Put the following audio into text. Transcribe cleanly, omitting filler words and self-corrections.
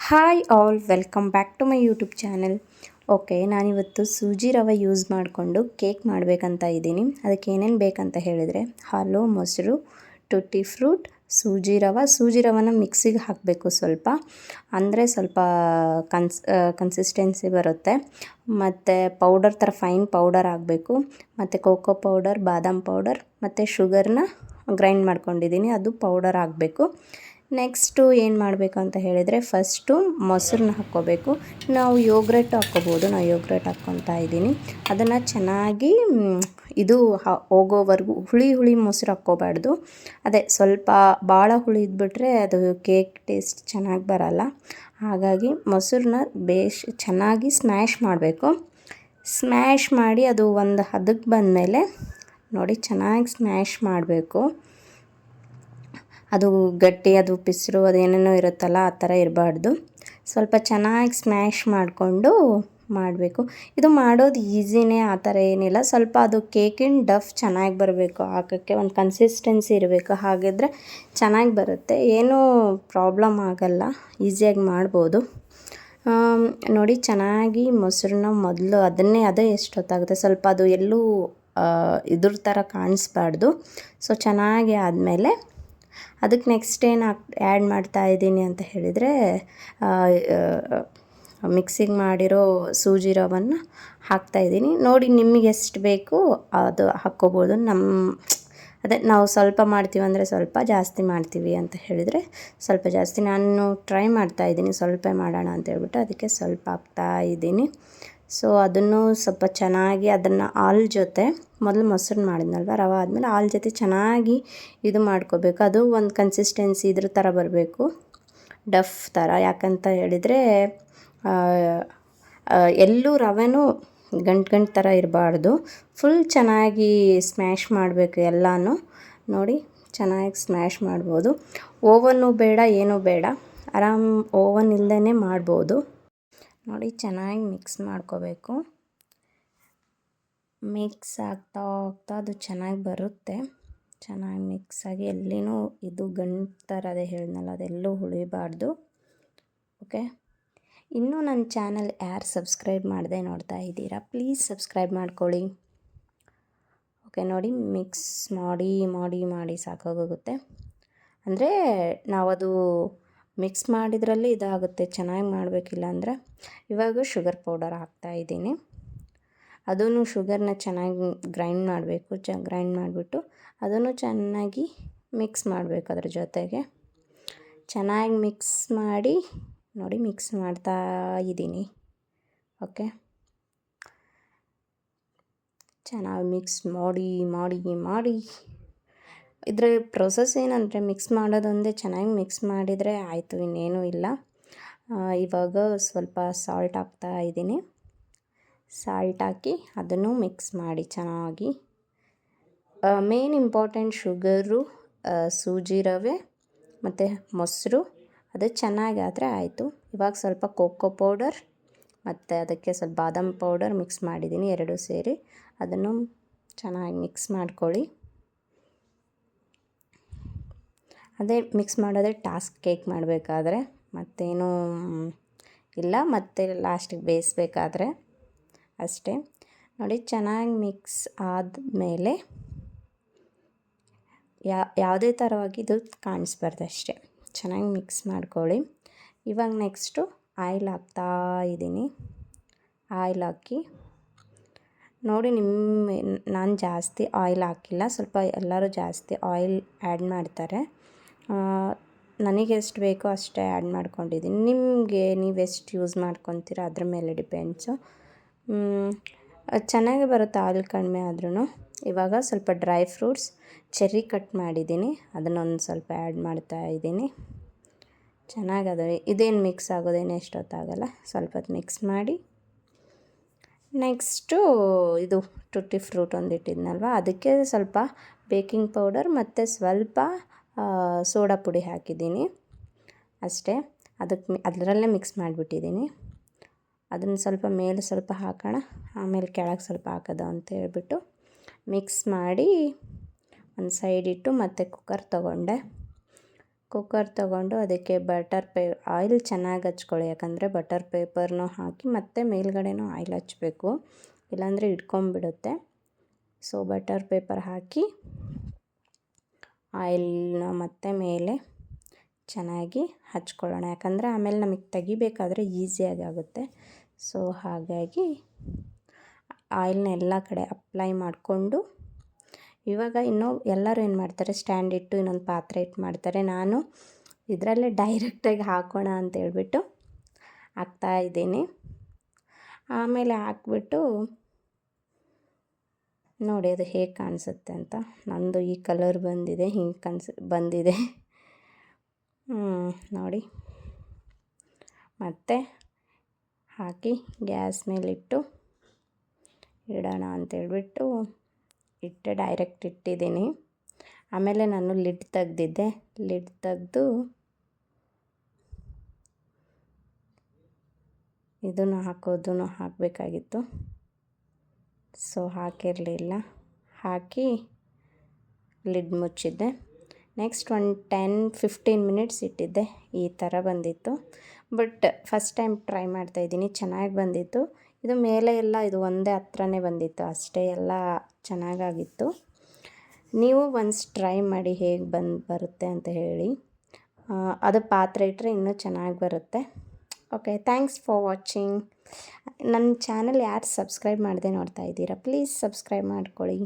Hi all welcome back to my YouTube channel. Okay, ನಾನಿವತ್ತು ಸೂಜಿ ರವೆ ಯೂಸ್ ಮಾಡಿಕೊಂಡು ಕೇಕ್ ಮಾಡಬೇಕಂತ ಇದ್ದೀನಿ. ಅದಕ್ಕೆ ಏನೇನು ಬೇಕಂತ ಹೇಳಿದರೆ ಹಾಲು, ಮೊಸರು, ಟುಟ್ಟಿ ಫ್ರೂಟ್, ಸೂಜಿ ರವೆನ ಮಿಕ್ಸಿಗೆ ಹಾಕಬೇಕು ಸ್ವಲ್ಪ, ಅಂದರೆ ಸ್ವಲ್ಪ ಕನ್ಸಿಸ್ಟೆನ್ಸಿ ಬರುತ್ತೆ. ಮತ್ತು ಪೌಡರ್ ಥರ ಫೈನ್ ಪೌಡರ್ ಆಗಬೇಕು. ಮತ್ತು ಕೋಕೋ ಪೌಡರ್, ಬಾದಾಮ್ ಪೌಡರ್ ಮತ್ತು ಶುಗರ್ನ ಗ್ರೈಂಡ್ ಮಾಡ್ಕೊಂಡಿದ್ದೀನಿ, ಅದು ಪೌಡರ್ ಆಗಬೇಕು. ನೆಕ್ಸ್ಟು ಏನು ಮಾಡಬೇಕು ಅಂತ ಹೇಳಿದರೆ ಫಸ್ಟು ಮೊಸರನ್ನ ಹಾಕ್ಕೋಬೇಕು. ನಾವು ಯೋಗ್ರೆಟ್ ಹಾಕ್ಕೋಬೋದು, ನಾನು ಯೋಗ್ರೆಟ್ ಹಾಕ್ಕೊತಾ ಇದ್ದೀನಿ. ಅದನ್ನು ಚೆನ್ನಾಗಿ ಇದು ಹೋಗೋವರೆಗೂ ಹುಳಿ ಮೊಸರು ಹಾಕ್ಕೋಬಾರ್ದು. ಅದೇ ಸ್ವಲ್ಪ ಭಾಳ ಹುಳಿ ಇದ್ಬಿಟ್ರೆ ಅದು ಕೇಕ್ ಟೇಸ್ಟ್ ಚೆನ್ನಾಗಿ ಬರಲ್ಲ. ಹಾಗಾಗಿ ಮೊಸರನ್ನ ಚೆನ್ನಾಗಿ ಸ್ಮ್ಯಾಶ್ ಮಾಡಬೇಕು. ಸ್ಮ್ಯಾಶ್ ಮಾಡಿ ಅದು ಒಂದು ಹದಕ್ಕೆ ಬಂದಮೇಲೆ ನೋಡಿ ಚೆನ್ನಾಗಿ ಸ್ಮ್ಯಾಶ್ ಮಾಡಬೇಕು. ಅದು ಗಟ್ಟಿ, ಅದು ಪಿಸರು, ಅದೇನೇನೋ ಇರುತ್ತಲ್ಲ ಆ ಥರ ಇರಬಾರ್ದು. ಸ್ವಲ್ಪ ಚೆನ್ನಾಗಿ ಸ್ಮ್ಯಾಶ್ ಮಾಡಿಕೊಂಡು ಮಾಡಬೇಕು. ಇದು ಮಾಡೋದು ಈಸಿನೇ, ಆ ಥರ ಏನಿಲ್ಲ. ಸ್ವಲ್ಪ ಅದು ಕೇಕಿನ ಡಫ್ ಚೆನ್ನಾಗಿ ಬರಬೇಕು, ಹಾಕೋಕ್ಕೆ ಒಂದು ಕನ್ಸಿಸ್ಟೆನ್ಸಿ ಇರಬೇಕು. ಹಾಗಿದ್ರೆ ಚೆನ್ನಾಗಿ ಬರುತ್ತೆ, ಏನೂ ಪ್ರಾಬ್ಲಮ್ ಆಗಲ್ಲ, ಈಸಿಯಾಗಿ ಮಾಡ್ಬೋದು. ನೋಡಿ ಚೆನ್ನಾಗಿ ಮೊಸರನ್ನ ಮೊದಲು ಅದೇ ಎಷ್ಟೊತ್ತಾಗುತ್ತೆ, ಸ್ವಲ್ಪ ಅದು ಎಲ್ಲೂ ಇದ್ರ ಥರ ಕಾಣಿಸ್ಬಾರ್ದು. ಸೊ ಚೆನ್ನಾಗಿ ಆದಮೇಲೆ ಅದಕ್ಕೆ ನೆಕ್ಸ್ಟ್ ಏನು ಆ್ಯಡ್ ಮಾಡ್ತಾ ಇದ್ದೀನಿ ಅಂತ ಹೇಳಿದರೆ ಮಿಕ್ಸಿಂಗ್ ಮಾಡಿರೋ ಸೂಜಿ ರವನ್ನು ಹಾಕ್ತಾಯಿದ್ದೀನಿ. ನೋಡಿ ನಿಮಗೆ ಎಷ್ಟು ಬೇಕು ಅದು ಹಾಕ್ಕೋಬೋದು. ನಾವು ಸ್ವಲ್ಪ ಮಾಡ್ತೀವಿ ಅಂದರೆ ಸ್ವಲ್ಪ, ಜಾಸ್ತಿ ಮಾಡ್ತೀವಿ ಅಂತ ಹೇಳಿದರೆ ಸ್ವಲ್ಪ ಜಾಸ್ತಿ. ನಾನು ಟ್ರೈ ಮಾಡ್ತಾಯಿದ್ದೀನಿ ಸ್ವಲ್ಪ ಮಾಡೋಣ ಅಂತ ಹೇಳ್ಬಿಟ್ಟು, ಅದಕ್ಕೆ ಸ್ವಲ್ಪ ಹಾಕ್ತಾಯಿದ್ದೀನಿ. ಸೊ ಅದನ್ನು ಸ್ವಲ್ಪ ಚೆನ್ನಾಗಿ ಅದನ್ನು ಹಾಲು ಜೊತೆ ಮೊದಲು ಮೊಸರು ಮಾಡಿದ್ನಲ್ವ, ರವೆ ಆದಮೇಲೆ ಹಾಲು ಜೊತೆ ಚೆನ್ನಾಗಿ ಇದು ಮಾಡ್ಕೋಬೇಕು. ಅದು ಒಂದು ಕನ್ಸಿಸ್ಟೆನ್ಸಿ ಇದ್ರ ಥರ ಬರಬೇಕು, ಡಫ್ ಥರ. ಯಾಕಂತ ಹೇಳಿದರೆ ಎಲ್ಲೂ ರವೆನೂ ಗಂಟು ಥರ ಇರಬಾರ್ದು. ಫುಲ್ ಚೆನ್ನಾಗಿ ಸ್ಮ್ಯಾಶ್ ಮಾಡಬೇಕು ಎಲ್ಲನೂ. ನೋಡಿ ಚೆನ್ನಾಗಿ ಸ್ಮ್ಯಾಶ್ ಮಾಡ್ಬೋದು. ಓವನ್ನು ಬೇಡ, ಏನೂ ಬೇಡ, ಓವನ್ ಇಲ್ಲದೇ ಮಾಡ್ಬೋದು. ನೋಡಿ ಚೆನ್ನಾಗಿ ಮಿಕ್ಸ್ ಮಾಡ್ಕೋಬೇಕು. ಮಿಕ್ಸ್ ಆಗ್ತಾ ಅದು ಚೆನ್ನಾಗಿ ಬರುತ್ತೆ. ಚೆನ್ನಾಗಿ ಮಿಕ್ಸಾಗಿ ಎಲ್ಲಿನೂ ಇದು ಗಂಟು ಥರ ಅದೇ ಹೇಳಿದ್ನಲ್ಲ, ಅದೆಲ್ಲೂ ಉಳಿಬಾರ್ದು. ಓಕೆ, ಇನ್ನೂ ನನ್ನ ಚಾನಲ್ ಯಾರು ಸಬ್ಸ್ಕ್ರೈಬ್ ಮಾಡದೆ ನೋಡ್ತಾ ಇದ್ದೀರಾ, ಪ್ಲೀಸ್ ಸಬ್ಸ್ಕ್ರೈಬ್ ಮಾಡ್ಕೊಳ್ಳಿ. ಓಕೆ, ನೋಡಿ ಮಿಕ್ಸ್ ಮಾಡಿ ಸಾಕಾಗೋಗುತ್ತೆ. ಅಂದರೆ ನಾವದು ಮಿಕ್ಸ್ ಮಾಡಿದ್ರಲ್ಲಿ ಇದಾಗುತ್ತೆ, ಚೆನ್ನಾಗಿ ಮಾಡಬೇಕಿಲ್ಲ ಅಂದರೆ. ಇವಾಗ ಶುಗರ್ ಪೌಡರ್ ಹಾಕ್ತಾಯಿದ್ದೀನಿ. ಅದನ್ನು ಶುಗರ್ನ ಚೆನ್ನಾಗಿ ಗ್ರೈಂಡ್ ಮಾಡಬೇಕು. ಗ್ರೈಂಡ್ ಮಾಡಿಬಿಟ್ಟು ಅದನ್ನು ಚೆನ್ನಾಗಿ ಮಿಕ್ಸ್ ಮಾಡಬೇಕು. ಅದ್ರ ಜೊತೆಗೆ ಚೆನ್ನಾಗಿ ಮಿಕ್ಸ್ ಮಾಡಿ ನೋಡಿ, ಮಿಕ್ಸ್ ಮಾಡ್ತಾ ಇದ್ದೀನಿ. ಓಕೆ, ಚೆನ್ನಾಗಿ ಮಿಕ್ಸ್ ಮಾಡಿ ಇದರ ಪ್ರೊಸೆಸ್ ಏನಂದರೆ ಮಿಕ್ಸ್ ಮಾಡೋದೊಂದೇ, ಚೆನ್ನಾಗಿ ಮಿಕ್ಸ್ ಮಾಡಿದರೆ ಆಯಿತು, ಇನ್ನೇನೂ ಇಲ್ಲ. ಇವಾಗ ಸ್ವಲ್ಪ ಸಾಲ್ಟ್ ಹಾಕ್ತಾ ಇದ್ದೀನಿ. ಸಾಲ್ಟ್ ಹಾಕಿ ಅದನ್ನು ಮಿಕ್ಸ್ ಮಾಡಿ ಚೆನ್ನಾಗಿ. ಮೇನ್ ಇಂಪಾರ್ಟೆಂಟ್ ಶುಗರು, ಸೂಜಿ ರವೆ ಮತ್ತು ಮೊಸರು, ಅದು ಚೆನ್ನಾಗಾದರೆ ಆಯಿತು. ಇವಾಗ ಸ್ವಲ್ಪ ಕೋಕೋ ಪೌಡರ್ ಮತ್ತು ಅದಕ್ಕೆ ಸ್ವಲ್ಪ ಬಾದಾಮ್ ಪೌಡರ್ ಮಿಕ್ಸ್ ಮಾಡಿದ್ದೀನಿ, ಎರಡೂ ಸೇರಿ. ಅದನ್ನು ಚೆನ್ನಾಗಿ ಮಿಕ್ಸ್ ಮಾಡ್ಕೊಳ್ಳಿ. ಅದೇ ಮಿಕ್ಸ್ ಮಾಡೋದೇ ಟಾಸ್ಕ್ ಕೇಕ್ ಮಾಡಬೇಕಾದ್ರೆ, ಮತ್ತೇನೂ ಇಲ್ಲ. ಮತ್ತು ಲಾಸ್ಟಿಗೆ ಬೇಯಿಸ್ಬೇಕಾದ್ರೆ ಅಷ್ಟೇ. ನೋಡಿ ಚೆನ್ನಾಗಿ ಮಿಕ್ಸ್ ಆದಮೇಲೆ ಯಾವುದೇ ಥರವಾಗಿ ಇದು ಕಾಣಿಸ್ಬಾರ್ದು ಅಷ್ಟೇ. ಚೆನ್ನಾಗಿ ಮಿಕ್ಸ್ ಮಾಡ್ಕೊಳ್ಳಿ. ಇವಾಗ ನೆಕ್ಸ್ಟು ಆಯಿಲ್ ಹಾಕ್ತಾ ಇದ್ದೀನಿ. ಆಯಿಲ್ ಹಾಕಿ ನೋಡಿ, ನಾನು ಜಾಸ್ತಿ ಆಯಿಲ್ ಹಾಕಿಲ್ಲ, ಸ್ವಲ್ಪ ಎಲ್ಲರೂ ಜಾಸ್ತಿ ಆಯಿಲ್ ಆ್ಯಡ್ ಮಾಡ್ತಾರೆ. ನನಗೆ ಎಷ್ಟು ಬೇಕೋ ಅಷ್ಟೇ ಆ್ಯಡ್ ಮಾಡ್ಕೊಂಡಿದ್ದೀನಿ. ನಿಮಗೆ ನೀವೆಷ್ಟು ಯೂಸ್ ಮಾಡ್ಕೊತೀರ ಅದ್ರ ಮೇಲೆ ಡಿಪೆಂಡ್ಸು. ಚೆನ್ನಾಗೇ ಬರುತ್ತೆ ಆಯಿಲ್ ಕಡಿಮೆ ಆದ್ರೂ. ಇವಾಗ ಸ್ವಲ್ಪ ಡ್ರೈ ಫ್ರೂಟ್ಸ್, ಚೆರ್ರಿ ಕಟ್ ಮಾಡಿದ್ದೀನಿ, ಅದನ್ನೊಂದು ಸ್ವಲ್ಪ ಆ್ಯಡ್ ಮಾಡ್ತಾ ಇದ್ದೀನಿ. ಚೆನ್ನಾಗದ. ಇದೇನು ಮಿಕ್ಸ್ ಆಗೋದೇನು ಎಷ್ಟೊತ್ತಾಗಲ್ಲ, ಸ್ವಲ್ಪ ಹೊತ್ತು ಮಿಕ್ಸ್ ಮಾಡಿ ನೆಕ್ಸ್ಟು ಇದು ಟುಟ್ಟಿ ಫ್ರೂಟ್ ಒಂದು ಇಟ್ಟಿದ್ನಲ್ವ, ಅದಕ್ಕೆ ಸ್ವಲ್ಪ ಬೇಕಿಂಗ್ ಪೌಡರ್ ಮತ್ತು ಸ್ವಲ್ಪ ಸೋಡಾ ಪುಡಿ ಹಾಕಿದ್ದೀನಿ ಅಷ್ಟೇ. ಅದರಲ್ಲೇ ಮಿಕ್ಸ್ ಮಾಡಿಬಿಟ್ಟಿದ್ದೀನಿ. ಅದನ್ನು ಸ್ವಲ್ಪ ಮೇಲೆ ಸ್ವಲ್ಪ ಹಾಕೋಣ, ಆಮೇಲೆ ಕೆಳಗೆ ಸ್ವಲ್ಪ ಹಾಕೋದು ಅಂತ ಹೇಳ್ಬಿಟ್ಟು ಮಿಕ್ಸ್ ಮಾಡಿ ಒಂದು ಸೈಡ್ ಇಟ್ಟು ಮತ್ತೆ ಕುಕ್ಕರ್ ತೊಗೊಂಡೆ. ಕುಕ್ಕರ್ ತೊಗೊಂಡು ಅದಕ್ಕೆ ಆಯಿಲ್ ಚೆನ್ನಾಗಿ ಹಚ್ಕೊಳ್ಳಿ, ಯಾಕಂದರೆ ಬಟರ್ ಪೇಪರ್ನೂ ಹಾಕಿ ಮತ್ತು ಮೇಲ್ಗಡೆನೂ ಆಯಿಲ್ ಹಚ್ಚಬೇಕು, ಇಲ್ಲಾಂದರೆ ಇಟ್ಕೊಂಬಿಡುತ್ತೆ. ಸೊ ಬಟರ್ ಪೇಪರ್ ಹಾಕಿ ಆಯಿಲ್ನ ಮತ್ತೆ ಮೇಲೆ ಚೆನ್ನಾಗಿ ಹಚ್ಕೊಳ್ಳೋಣ, ಯಾಕಂದರೆ ಆಮೇಲೆ ನಮಗೆ ತೆಗಿಬೇಕಾದ್ರೆ ಈಸಿಯಾಗಿ ಆಗುತ್ತೆ. ಸೊ ಹಾಗಾಗಿ ಆಯಿಲ್ನ ಎಲ್ಲ ಕಡೆ ಅಪ್ಲೈ ಮಾಡಿಕೊಂಡು, ಇವಾಗ ಇನ್ನೂ ಎಲ್ಲರೂ ಏನು ಮಾಡ್ತಾರೆ, ಸ್ಟ್ಯಾಂಡ್ ಇಟ್ಟು ಇನ್ನೊಂದು ಪಾತ್ರೆ ಇಟ್ಟು ಮಾಡ್ತಾರೆ. ನಾನು ಇದರಲ್ಲೇ ಡೈರೆಕ್ಟಾಗಿ ಹಾಕೋಣ ಅಂತ ಹೇಳ್ಬಿಟ್ಟು ಹಾಕ್ತಾಯಿದ್ದೀನಿ. ಆಮೇಲೆ ಹಾಕ್ಬಿಟ್ಟು ನೋಡಿ ಅದು ಹೇಗೆ ಕಾಣಿಸುತ್ತೆ ಅಂತ. ನಂದು ಈ ಕಲರ್ ಬಂದಿದೆ, ಹಿಂಗೆ ಬಂದಿದೆ ನೋಡಿ. ಮತ್ತು ಹಾಕಿ ಗ್ಯಾಸ್ ಮೇಲಿಟ್ಟು ಇಡೋಣ ಅಂತೇಳ್ಬಿಟ್ಟು ಡೈರೆಕ್ಟ್ ಇಟ್ಟಿದ್ದೀನಿ. ಆಮೇಲೆ ನಾನು ಲಿಡ್ ತೆಗ್ದಿದ್ದೆ, ಲಿಡ್ ತೆಗೆದು ಇದನ್ನು ಹಾಕಬೇಕಾಗಿತ್ತು. ಸೊ ಹಾಕಿರಲಿಲ್ಲ, ಹಾಕಿ ಲಿಡ್ ಮುಚ್ಚಿದ್ದೆ. ನೆಕ್ಸ್ಟ್ ಒಂದು 10-15 ಮಿನಿಟ್ಸ್ ಇಟ್ಟಿದ್ದೆ. ಈ ಥರ ಬಂದಿತ್ತು. ಬಟ್ ಫಸ್ಟ್ ಟೈಮ್ ಟ್ರೈ ಮಾಡ್ತಾಯಿದ್ದೀನಿ, ಚೆನ್ನಾಗಿ ಬಂದಿತ್ತು. ಇದು ಮೇಲೆ ಎಲ್ಲ ಇದು ಒಂದೇ ಹತ್ರನೇ ಬಂದಿತ್ತು ಅಷ್ಟೇ, ಎಲ್ಲ ಚೆನ್ನಾಗಾಗಿತ್ತು. ನೀವು ಒನ್ಸ್ ಟ್ರೈ ಮಾಡಿ ಹೇಗೆ ಬರುತ್ತೆ ಅಂತ ಹೇಳಿ. ಅದು ಪಾತ್ರೆ ಇಟ್ಟರೆ ಇನ್ನೂ ಚೆನ್ನಾಗಿ ಬರುತ್ತೆ. Okay, thanks for watching. ನನ್ನ ಚಾನಲ್ ಯಾರು ಸಬ್ಸ್ಕ್ರೈಬ್ ಮಾಡದೆ ನೋಡ್ತಾ ಇದ್ದೀರಾ, ಪ್ಲೀಸ್ ಸಬ್ಸ್ಕ್ರೈಬ್ ಮಾಡ್ಕೊಳ್ಳಿ.